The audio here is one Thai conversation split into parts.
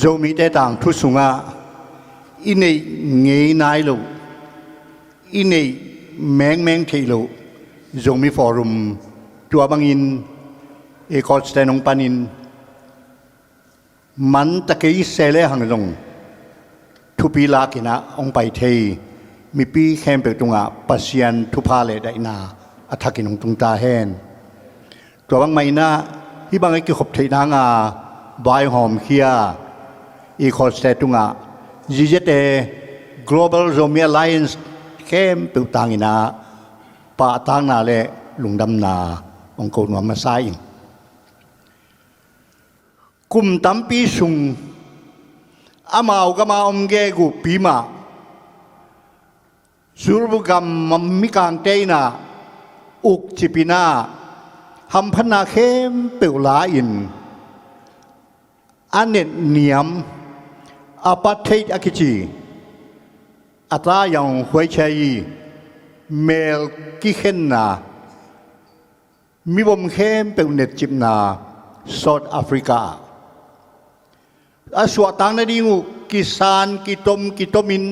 Zo mi te tang thu sunga inei ngei nai lo inei meng thei lo zo mi forum tua bangin e kot stenong panin man takei sele hanglong thu pi la kina ong pai thei mi pi khem pe tunga pasian thu pha le dai na athakinong tung ta hen tua bang mai na hi bang ai ki khop thei na nga bai hom khia e kot stetunga GZA Global Zombie Alliance khem pe tangina pa tang na le lungdam na ong ko no ma sai kum tampi sung amau gama omge gu pima surbugam mikang teina uk chipina hampana khem pe la in anet niam apartheid akichi ata yang huai chai mel ki khenna mi bom khem pe net chipna South Africa aswa tang na dingu kisan kitomin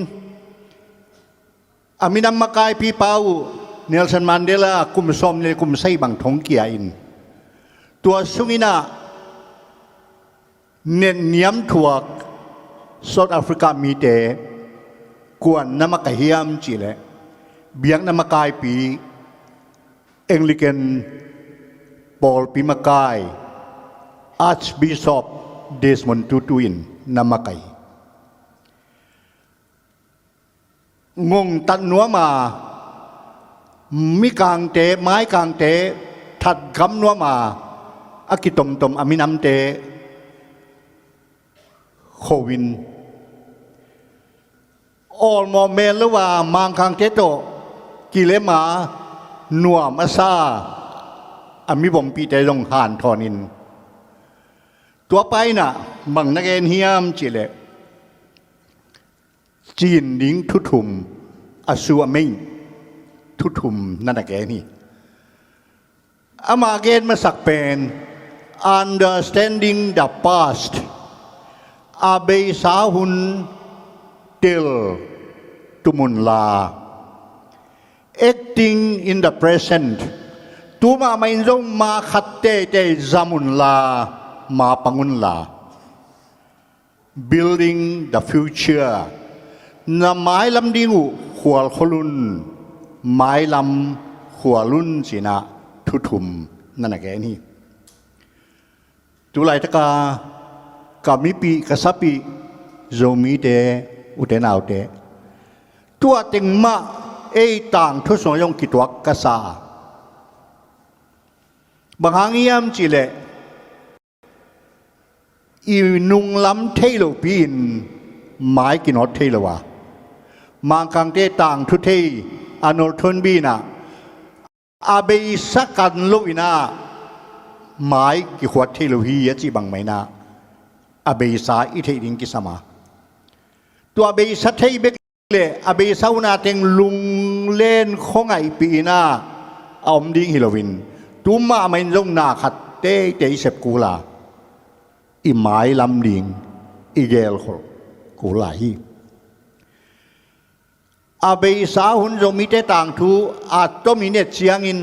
aminam makai pi pau Nelson Mandela kum som le kum sai bang thong kia in tua sungina nen niam thuak South Africa mi te kwan namakahiam chile biang namakai pi Anglican Paul pi makai Archbishop Desmond Tutuin namakai ngong tan nuwa ma mi kang te mai kang te that gam nuwa ma akitom aminam te Khowin all mo mel wa mang kang te to kilema nuwa masa ami bom pi te long han thoninตัวไปน่ะบังนักเรียนเฮียมจิเลจีนลิงทุทุมอสูอเมงทุทุมนั่นแหละแกนี่อามาเกณฑ์มาสักเป็น understanding the past อาเบสาหุนเตลตุมุนลา acting in the present ตัวมาไม่ยงมาขัดเตเตจามุนลามาปังุนลา building the future นาไม้ลำดิงูขวลขลุนไม้ลำขวลุนสินะทุทุมนั่นแหละแกนี่ตุไลตะกากามิปีกษัปีโจมีเตอุเตนาวเตตัวติงมาเอต่างทุสยงกิตวักกษาบางหางยามจิเลอีนุงล้ำเทโลปีนหมายกินอดเทโลวะมังกังเตต่างทุเทอโนทนบีนะอาเบยสักกันลุยนะหมายกิขวดเทโลฮียจีบังไม่นะอาเบยสาอิเทดิงกิสมาตัวอาเบยสัทเทเบกเลอาเบยสาวนาเต็งลุงเล่นของไอปีนะอมดิ้งฮิโลวินตุมาไม่ลงนาขัดเตเตเสพกูลาอีไม้ลำดิงอีเกลกูไหลอาเบยสาหุนโจมีเตต่างทูอาจต้องมีเนตเสียงอิน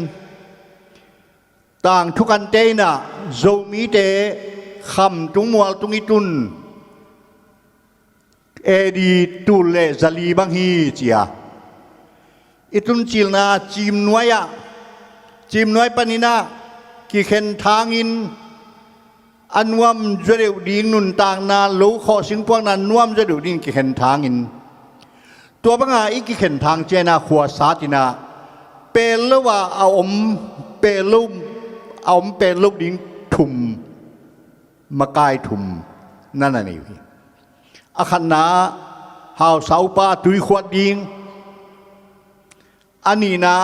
ต่างทุกันเตน่ะโจมีเตคำตุงมัวตุงอิตุนเอดีตุเลซาลีบังฮีเจียอิตุนจิลนาจิมนวยะจิมนวยปนินากิเข็นทางอินอันวมจะเดือดดิ้งนุนต่างนาลูกขอสิงพวกนั้นนวมจะเดือดดิ้งกิเข็นทางอินตัวบังอาอีกิเข็นทางเจนาขวาสาตินาเปลลว่าเอาเปลุเอาเปลุดิ้งถุมมากายถุมนั่นน่ะนี่อาขันนาหาวเสาป้าตุยขวดดิ้งอันนี้นะ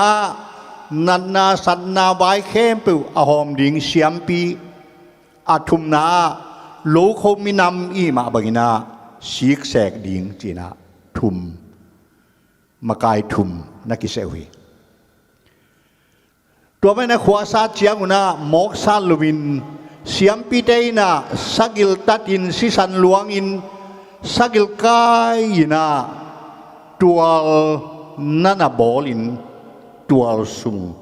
นันนาสันนาไว้เข้มปิวอาหอมดิ้งเสียมปีอาทุมนาโลโคมินำอีมาบังนาสีกแสกดิ่งจีนาทุมมากายทุมนักกิเสวีตัวไม่นะขวาซาเจียงนะมอกซาลวิน siam pitay na sagil tatin si San Luangin sagil kay na tual nanabolin tual sung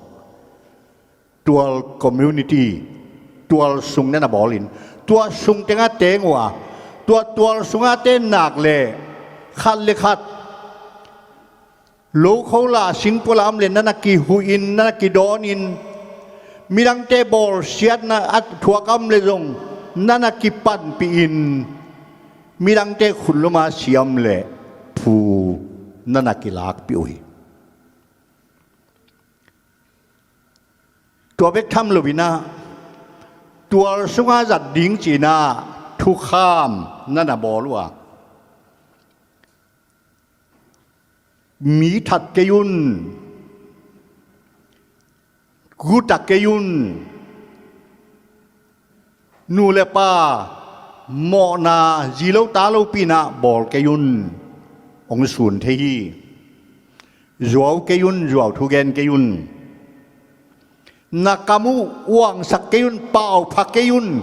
tual community tual sung nanabolin tual sung tenga tengwa tual sung ate nak le khat le khat lo khola singpulam le nanaki huin nanaki donin mirang tebol siat na at tuakam le jong nanaki pan piin mirang te khuluma siam le pu nanaki lak pi uiตัวเบกทำลวินะตัวสุงาจัดดิ้งจีนาทุกข้ามนั่นน่ะบอกว่ามีถัดเกยุนกูตักเกยุนนูเลป้าโมนาจีโลตาโลปีนาบอลเกยุนองสุนเทียจวาวเกยุนจวาวทุเกนเกยุนนักkamu uang sakeyun pau pakeyun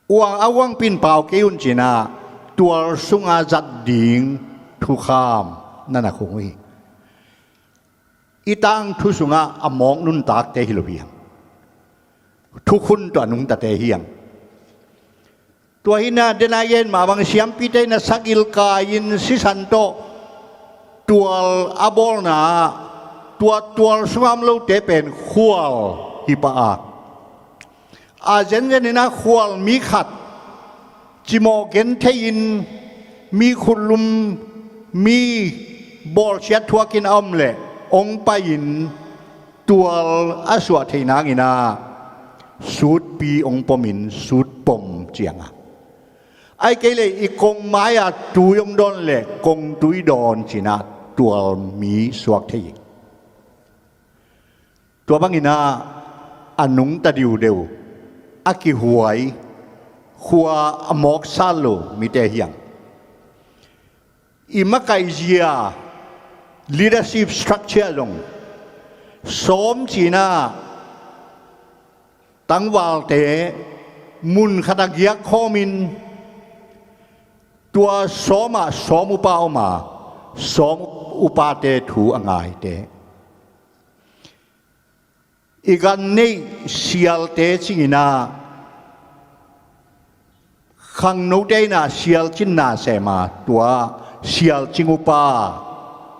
uang awang pin pau keyun cina tual sunga zat ding tu kham nana khongui itang tu sunga among nun tak te hilobiang tu khun to nung ta te hiang tua hina denayen ma bang siam pite na sagil kain si santo tual abol naตัวสวามโลเตเป็นขวลฮิปอาอาเจนนี่นะขวลมีขัดจิโมเกนเทียนมีคุลุมมีบอลเชียทัวกินอมเล่องไปยินตัวอาสวะเทนักินาสูดปีองปมินสูดปมเจียงอ่ะไอ้เกลอีกงไม้อะตุยงดอนเล่กงตุยดอนจีนาตัวมีสวกเทียตัวบางอินาอนุงตะดิวเดียวอากิหวยขัวอมอกซาโลมีแต่เฮียงอิมะไกเจีย leadership structure ลงสมจีนาตั้งวาลเตมุนขตะเกียกข้อมินตัวสมอุปาอมาสมอุปาเตถูอ่างไงเตอีกันนี้เสียลเตจิงนาขังโนเดน่าเสียลจินนาเสมาตัวเสียลจิงอุปา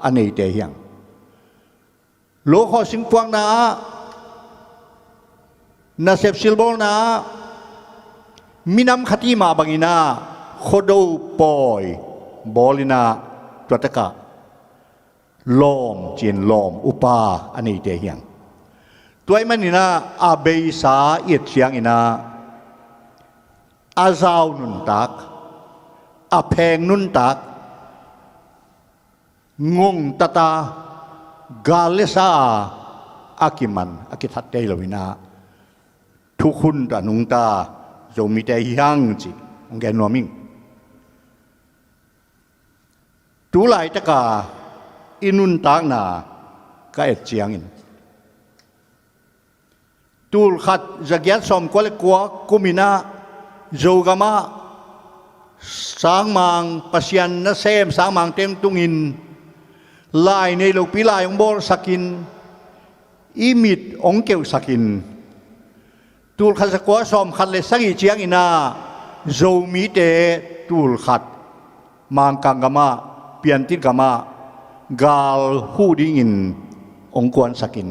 อันนี้เดียงโลกสิงฟวงนานาเซฟซิลโบนามินำขติมาบังินาโคโดปอยบอลินาตัวตะกะลอมจีนลอมอุปาอันนี้เดียงตัวมันนี่นะอาเบยสาเอียดเสียงอินะอาซาวนุนตักอาเพงนุนตักงงตาตากาเลสาอากิมันอากิทัดเตลวินาทุกคนตานุงตาโจมีแต่ยังจีองแกนวมิงตุไลตะกาอินุนตักนาก็เอ็ดเสียงอินตูลขัดจะแก่สมก็เลยกลัวกุมินาโจกามาสางมังปัสยันนัเซมสางมังเต็มตุงินลายในโลกปีลายองบอลสักินอิมิดองเกวสักินตูลขัดจะกลัวสมขัดเลยสักอีเจียงอินาโจมีเตตูลขัดมังกังกามาเปลี่ยนติดกามากาลหูดิ้งินองกวนสักิน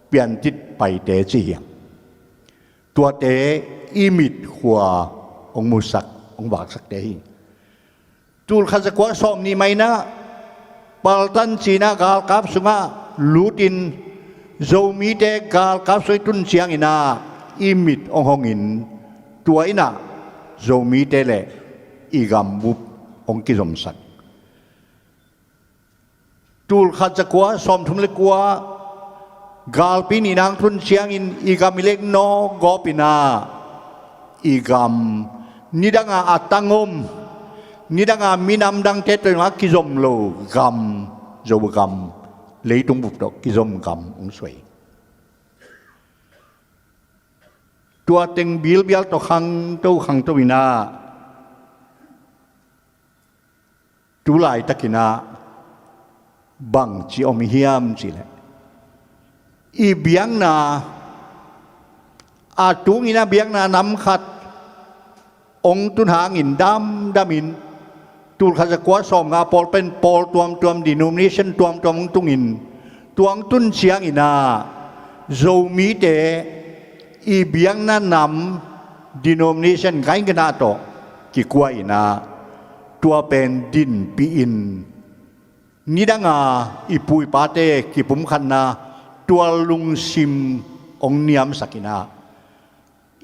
เปลี่ยนทิศไปเตจีเหียงตัวเตอิมิดขัวองมุสักองบากสักเตหิตูลขัดสกัวสอมนี่ไหมนะปาลตันจีนากาลกับสุงาลูตินโจมีเตกาลกับสวยตุนเชียงอินาอิมิดองหงอินตัวอินาโจมีเตเลอีกำบุบองกิจสมสักตูลขัดสกัวสอมทุมเลกัวกาลปีนีนางทุนเชียงอินอีกามิเล็กโนกอปินาอีกามนิดังอาตังอมนิดังอามินามดังเทตงากิจอมโลกามโจบกามเลยตุงบุตรกิจอมกามองสวย ตัวเต็งบิลเบียลตัวขังตัววินาตุลายตะกินาบังจีอมิเฮียมจีเลยอีเบียงนาอาตุงินาเบียงนานำขัดองตุนหางินดำมินตูลขจักวาสอมงาปอลเป็นปอลตัวมดินูมิชันตัวตุงินตัวตุนเชียงอินาโจมีเตอีเบียงนานำดินูมิชันไกกันนาโตกิกวาอินาตัวเป็นดินปีอินนิดังอาอีปุยปาเตกิปุมขันนาตัวลุงซิมองเนียมสักินา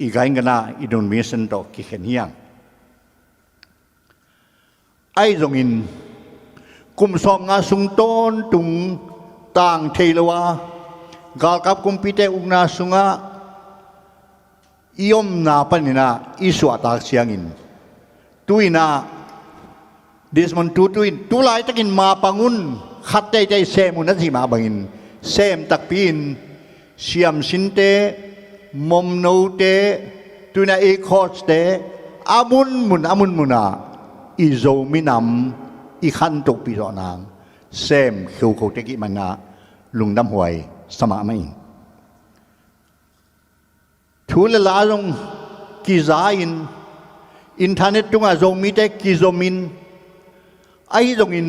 อีกไงกันนะอีโดนมีสันโตกิเขียนเฮียงไอ้ตรงอินกุมสอมงาสุงต้นตุงต่างเทลวากาลกับกุมพิเตอุกนาสุงะอิอมนาปนินาอิสวาตากเสียงอินตุยนาดิสมันตุยตุลายตะกินมาปังุนขัดใจเซมุนัสิมาบังอินเซมตักปีนเสียมสินเตมอมโนเตตุนาเอคอสเตอามุนมุนาอิโซมินำอีขันตกปีรอนางเซมเขียวโคเตกิมันนาลุงดำหวยสมาไม่ทุเลลาลงกิจาอินเทอร์เน็ตตุงอาโซมิเตกิโซมินไอ้ตรงอิน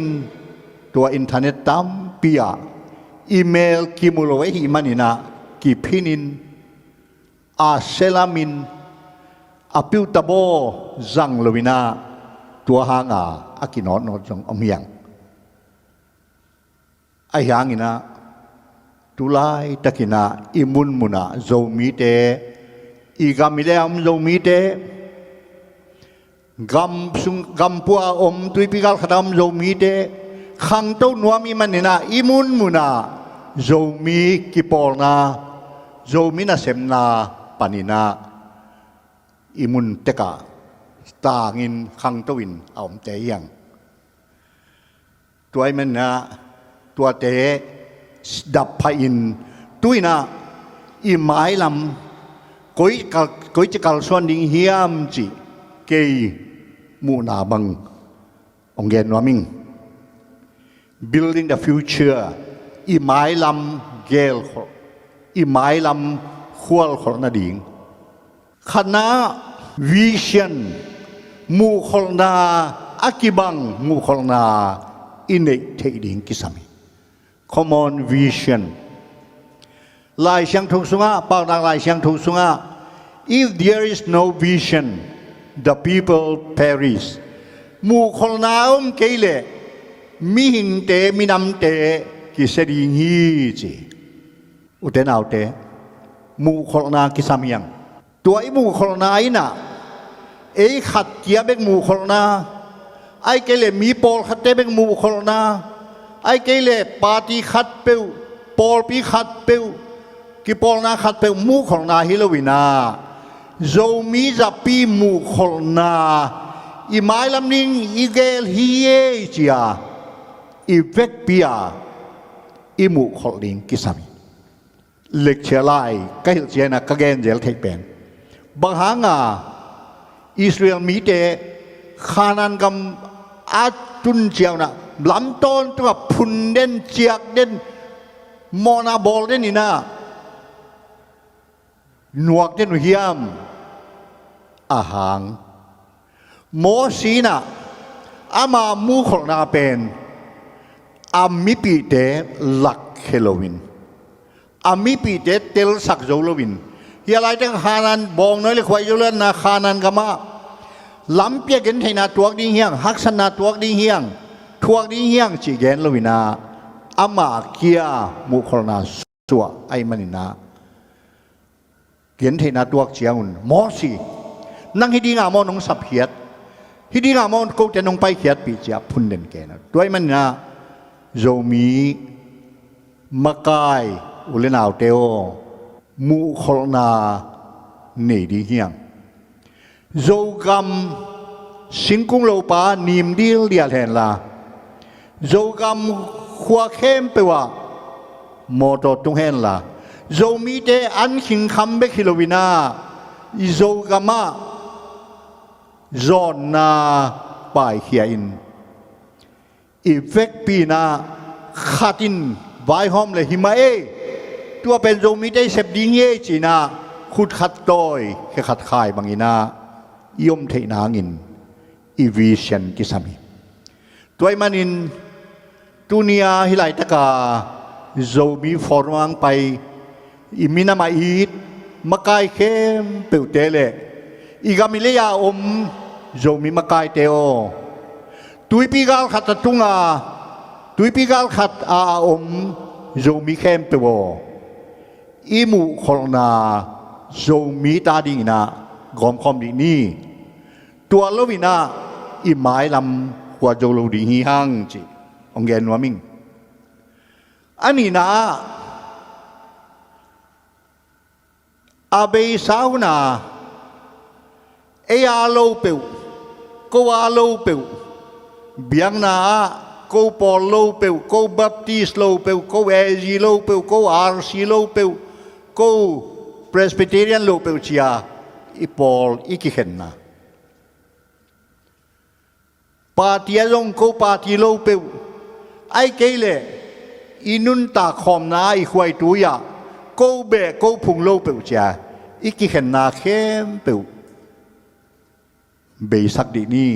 ตัวอินเทอร์เน็ตตามปียอีเมลกิมุลไว้หิมันนินากิพินินอาเซลามินอาปิวตาโบจังลวินาตัวหางอากินอดจงอมยังไอหางอินาตุลายตะกินาอิมุนมุนาโจมีเตอีกามิเลอมโจมีเตกัมปัวอมตุยปิกาลขดามโจมีเตขังโตนัวมีมันนินาอิมุนมุนาโจมีกิปอลนาโจมีนาเซมนาปานินาอิมุนเตกาตางินขังโตวินเอาเตยังตัวมันนะตัวเตดับพาอินตุยนาอิหมายลำก้อยจะกัลส่วนดิ่งเฮียมจีเกยมูนาบังองเกนวามิง building the future อีหมายลำเกลอีหมายลำขวลของนาดิ่งคณะวิเชียนมูขลนาอากิบังมูขลนาอินเนเทดิ่งกิสามี common vision ลายเชียงทุกสุงะปากนางลายเชียงทุกสุงะ if there is no vision the people perish มูขลนาเกลเลมีหิงเตมีนำเตกิเสดีงีจีอุเทนเอาเตมูขลนากิสามียังตัวไอ้มูขลนาอินะไอ้ขัดเกียเบกมูขลนาไอ้เกลเลมีปอลขัดเตเบกมูขลนาไอ้เกลเลปาติขัดเปวปอลปีขัดเปวกิปอลนาขัดเปวมูขลนาฮิโลวินาโจมีจะปีมูขลนาอีไม้ลำนิงอีเกลฮีเอจียอีเวกปียอีมูขลลิงกิสามีเล็กเชลัยก็เห็นเจนะก็เกณฑ์เจลเทคเป็นบางหางอิสราเอลมีแต่ขานันกำอาจุนเจียวนะลำต้นตัวพุนเด่นเจียกเด่นมอนาบอลเด่นนี่นะหนวกเด่นเฮียมอาหางโมสีนะอามามูขลนาเป็นอามิปีเตลักเฮโลวินอามิปีเตเตลสักโจโลวินเฮียไรตั้งขานันบองน้อยเลยควายโจเลนนาขานันกามาลำเปียกันไทยนาตัวดิ้งเฮียงฮักษณาตัวดิ้งเฮียงทัวดิ้งเฮียงจีเกนโลวินาอามาเกียมุขลนาสัวไอมันนาเกียนไทยนาตัวเจียงุนมอสีนั่งฮิดีงามอนงสับเขียดฮิดีงามอนกูจะนงไปเขียดปีเจียพุนเด่นแกนะด้วยมันนาโจมีมะกายอุเลนาวเตโอมูขลนาเนดีเฮียงโจกัมสิงกุงโลปานิมดีเลียแทนลาโจกัมขวาเข้มเปว่าโมโตตุงเฮนลาโจมีเตอันขิงคำเบคิโลวินา โจกามาจอนนาไปเขียนอีเฟกปีนาขัดินไว้หอมเลยหิมะตัวเป็นโจมีได้เสพดิ้งจีนาขุดขัดต้อยแค่ขัดขายบางอินายมเทนางินอีวิเชนกิสามีตัวมันอินตุนียฮิไลตะกาโจมีฟอร์มังไปอิมินามาอีดมะกายเข้มเปิวเตเลอีกามิเลยาโจมีมะกายเตโอตุยปีกาลขัดตุงาตุยปีกาลขัดโจมีเข้มเปวอีมูโคลนาโจมีตาดิงนากอมคอมดินี่ตัวโลวินาอีไม้ลำหัวโจโลดิฮิฮังจีองเกนวามิงอันนี้นะอาเบสาวนาเออาโลเปวก็อาโลเปวเบียงนาก็ปอลโลเปวก็บัพติสโลเปวก็เอจีโลเปวก็อาร์ซีโลเปวก็เพรสบิเทเรียนโลเปวเชียอีปอลอีกิเห็นนะปาติยงก็ปาติโลเปวไอเกเลอินุนตาคอมนาอีควายตัวยาก็เบะก็พุงโลเปวเชียอีกิเห็นนาเข้มเปวเบสักดีนี่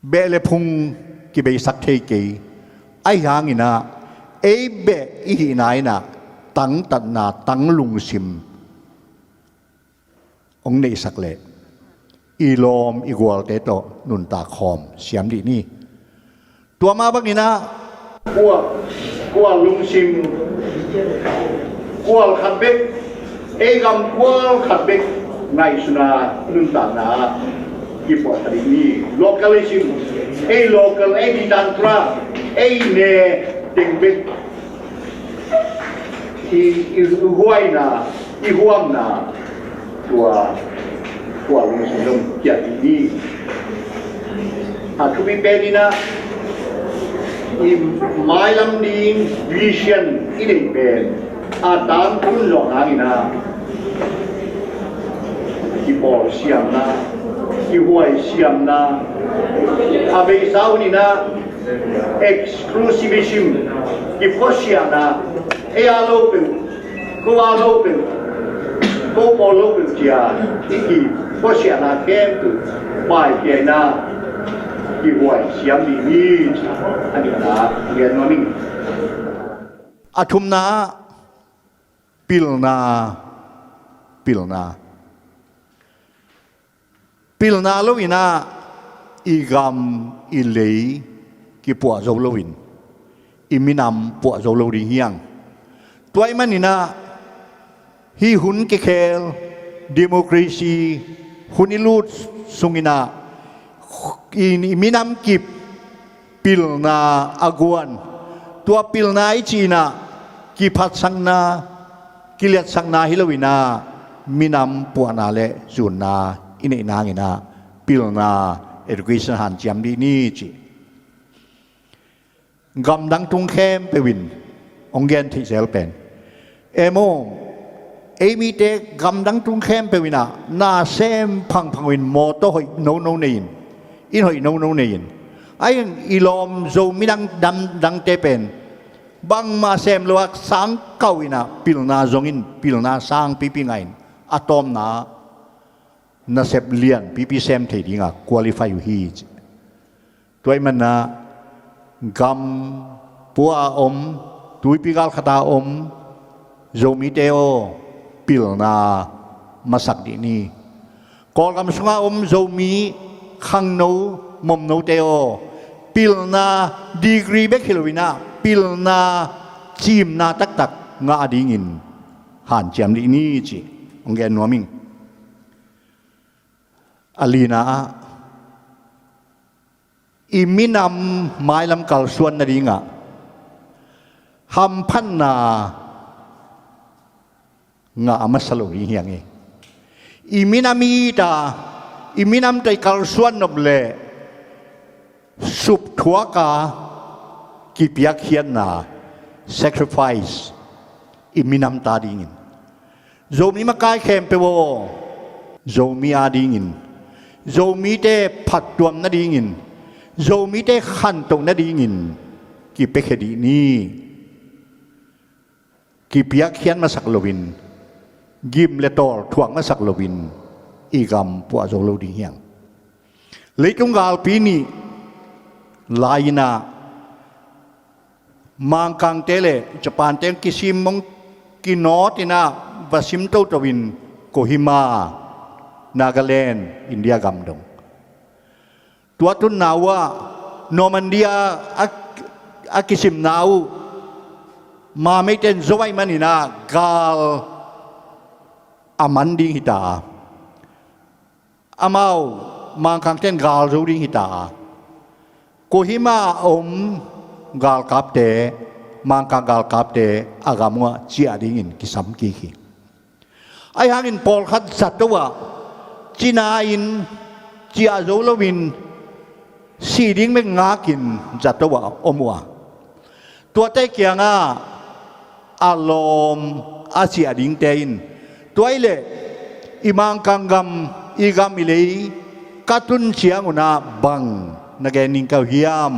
เบะเลพุงกิเบสักเทเกไอ้ยังอินะเอเบะอีหินายนะตั้งตัดนาตั้งลุงซิมองเนสักเลอีลอมอีกวอลเตโตนุนตาคอมเสียมดีนี่ตัวมาบักนี่นะกัวลุงซิมกัวขัดเบกเอกำกัวขัดเบกในสุนานุนตานาอีปอดดีนี่ localism local ดิดันทราเเนติงเบกอีหวยนาอีห่วงนาตัวลุงซิมลงเกียรตินี่หากคุณเป็นนี่นะอีไม้ลำดิงวิเชียนอีเด็กเป็นอาตามคุณหลอกหางนะอีบอลเสียมนะอีหวยเสียมนะอาเบสาวนี่นะ exclusivism อีพอเสียนะอาโลเปก็อาโลเปก็บอลโลเปเจียอีพอเสียนะเข้มตัวไม่เกี่ยนะอีหวยเสียมดีอันนี้นะเรียนว่ามิ่งอาทุมนาปิลนาโลวินาอีกามอีเลกิปัวโจโลวินอีมินามปัวโจโลดิเฮียงตัวไอ้มันนี่นะฮีหุนเกเคลดิโมครีซีหุนอิลูดสุงินาอีมินามกิบปิลนาอากวนตัวปิลนาไอจีนากิพัดสังนากิเลสสังนาฮิลวินามินามปัวนาเลจุนนาอินเอนางินาปิลนาเอดูเคชันหันจำดีนี่จีกำดังตุงเข้มไปวินองเกนที่เซลเป็นโมมีเด็กกำดังตุงเข้มไปวินานาเซมพังวินโมโตหอยโนนีนอินหอยโนนีนไอ้อีลอมโจมิดังเตเป็นบางมาเซมลวกสังเกวินาปิลนาจงอินปิลนาสังปีไงอะตอมนาเซบเลียนปีเซมเทดิงะคุลิฟายอยู่ฮีตัวมันนะกำปัวตุยปีกาลขตาโจมิเตโอปิลนามาสักดีนี่กอลกำสงาโจมีขังโนมมโนเตโอปิลนาดีกรีเบกฮิลวินาปิลนาจิมนาตักงาดิงินหันเจียมดีนี่จีองเกนนัวมิงอลีนาอิมินามไม้ลำกัลส่วนนาดิงะฮัมพันนางามาสโลอีเฮียงอิมินามีตาอิมินามใจกัลส่วนนบเลสุบทัวกากิปยักเฮียนนา sacrifice อิมินามตาดิงิน zomi makai khem pe wo zomi adingin zomi te phat tuam na dingin zomi te khan tong na dingin ki pe khedi ni ki piak khian ma sak lovin gim le tor thuang ma sak lovin igam pu zo lo ding hiang leitung gal pi ni laina mang kang tele japan teng kisim mong kinotina vasim to tawin kohima Nagaland India gam dong tua tun nawa Normandia akisim nau maไม่เต้นซวยมันนี่นะกาลอามันดิหิตาอามามังคังเต้นกาลรูดิหิตาโกหิมากาลกับเตมังคังกาลกับเตอากามัวเจียดิงินกิสัมกีขีไอหังอินปอลขัดสัตว์ว่าจีนาอินเจียโจลวินสีดิ้งไม่งากินจัตว่ามัวตัวเตเกียงอารมณ์อาเซียดิ้งเตอินตัวไอเล่อิมังกังกัมอีกามิเลยกัตุนเชียงอุณาบังนักเกนิงเกาเฮียม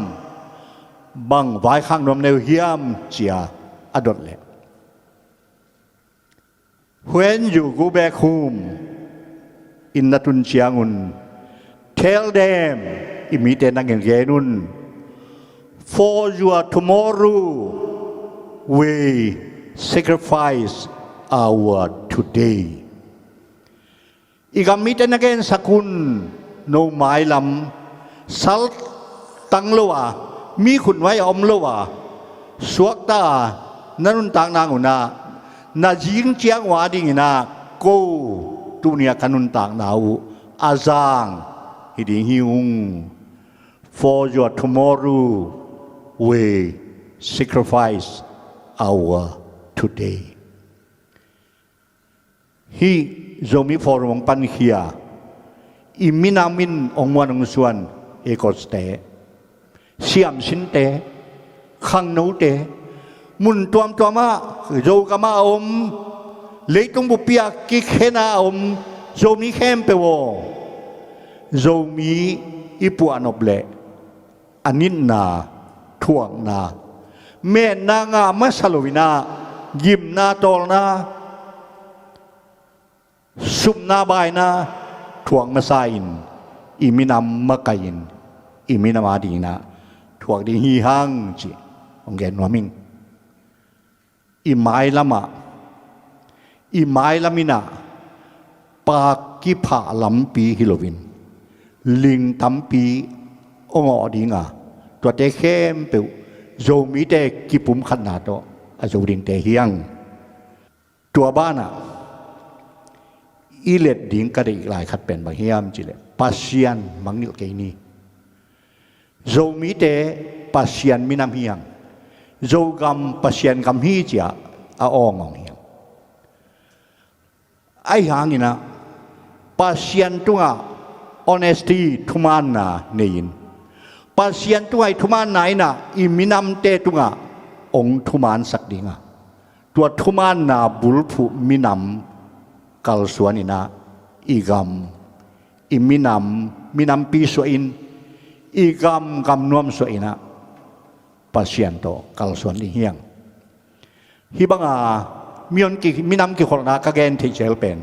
บังไว้ข้างนมเนวเฮียมเชียอดดเล่ When you go back home in natun chiangun tell them imite nang genun for your tomorrow we sacrifice our today igamite nagen sakun no mai lam sal tang lowa mi khunไว้อมlowa suak ta nanun tang nanguna na jing chiang wa ding na ko tunia kanun tang nau azang hiding hiung for your tomorrow we sacrifice our today hi zomi forong pan khia iminamin ongwan ong suan ekoste siam sin te khang no teมุนตัวมาโจกมาเลยตรงบุปผากิเขนาโจมีเข้มเปวโจมีอิปวนอบเล่อันนินนาท่วงนาเม่นางามาสโลวินายิมนาตอลนาสุมนาบายนาท่วงมาไซน์อิมินามมะกายินอิมินามาดีนาท่วงดีฮีฮังจีองเกนวามิงอิไมลามะอิไมลามินาปากิผาลัมปีฮิโลวินลิงทัมปีองอดิงาตัวเตเข้มเปวโจมีเตกิปุ่มขนาดโตอาโจดิงเตเฮียงตัวบ้านอีเล็ดดิงกระดิกหลายขัดเป็นบางเฮียมจิเลปัสเซียนมังนิลเกนีโจมีเตปัสเซียนมินามเฮียงโจกำปัสเซียนกำฮีเจียอาององเฮียงไอหางนี่นะปัสเซียนตัว honesty ทุมานนาเนียนปัสเซียนตัวไอทุมานไหนนะอิมินามเตตัวองทุมานสักดิงตัวทุมานนาบุลผู้มินามกัลสวนินะอีกำอิมินามปีสวินอีกำนวมสวินะpasien to kalsuan di hiang hibang mion ki minam ki khorna ka gen thi chel pen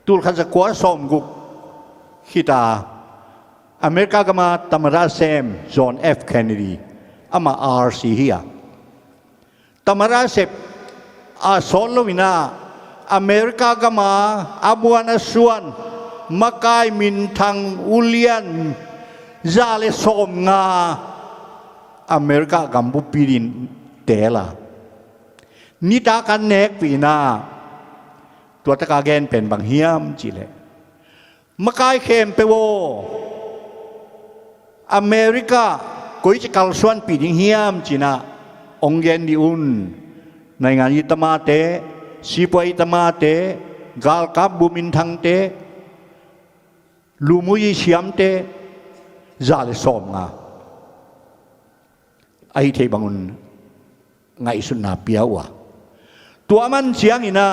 tul khan sa kwa som guk kita America kama tamara sem John F Kennedy ama RC hiya tamara sep a solovina America kama abuana suan makai min thang ulian zale som ngaอเมริกากัมพูปีดินเตล่ะนิตากันเนกปีนาตัวตะกาเกนเป็นบางเฮียมจีเลมะกายเข้มเปโวอเมริกากุยจะกัลส่วนปีดิงเฮียมจีน่าองเกนดิอุนในงานอิตมาเตสิปวยอิตมาเตกาลกับบุมินทังเตลูมุยเชียมเตจาเลสอมงาไอเทบังุนไงสุนนาเปียวะตัวมันเสียงอินา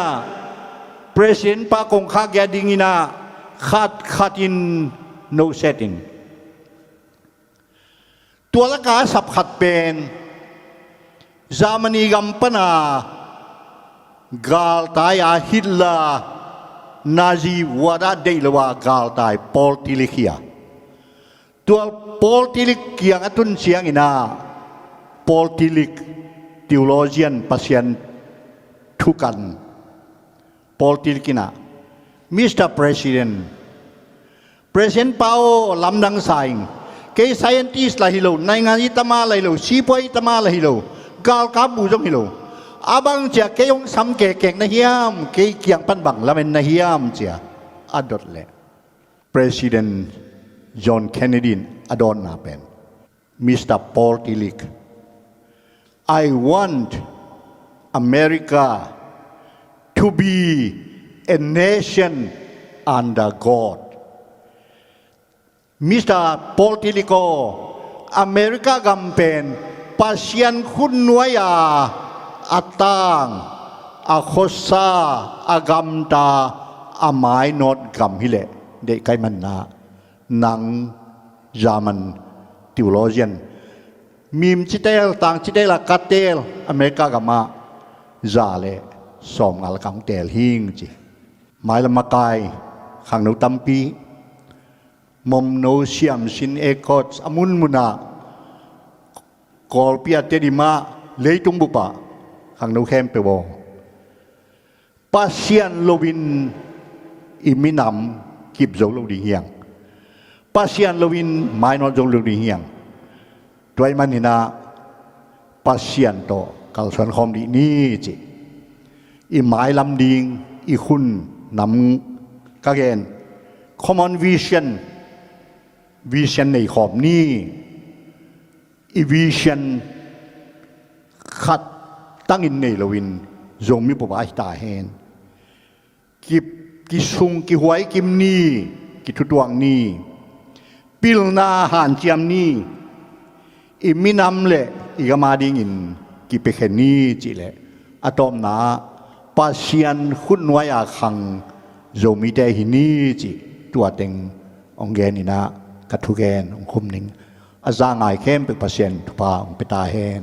President pa kong kagyading ina katin no setting ตัวละกาสับขัดเป็นจามนีกัมปนากาลตายาฮิตลานาซีวาดาเดลวากาลตายปอลติลิกียตัวปอลติลิกยังอัตุนเสียงอินาปอลติลิกทีโอโลเจียนปัสยันทุกันปอลติลิกินามิสเตอร์ประธานPresident Pao lam dang saing kay scientist lah hilo nai ngan itama lah hilo sipoi itama lah hilo gal ka bu jong hilo abang chia kay yong sam ke kek na hiam kay kiang pan bang lamen na hiam chia adot le President John Kennedy adon na pen Mr. Paul Tillich I want America to be a nation under God Mr. Paul Tillich America gampen pasien kun nuaya atang akhosa agamta amai not gam hile de kai man na nang zaman theologian mim chitel tang chitela katel America gama zale som al kang tel hing chi mai lamakai khang no tampi mom no siam sin ekot amun muna kol pia terima leitung bupa hang no khem pe bo pasian lovin iminam kip zo lo di hiang pasian lovin mai no zo lo di hiang toy manina pasian to kal san khom di ni chi i mai lam ding i khun nam ka gen common vision vision ในขอบนี้อีวิชั่นขัดตั้งอินในลวินจงมีปบายตาเห็นกิสุงกิหวยกิมนี่กิทุดวงนี่ปิลนาหันเจียมนี่อีมินำเละอีกมาดิ่งกิเปเขนี่จิเละอะตอมนาปัสยันคุณวายอาคังจงมีแต่หินี่จิตัวเต็งองเกนินะกัทุแกนองคุมนิงอาจารย์ไงเข้มเป็นเปอร์เซ็นต์ทุพาองเปตาเฮน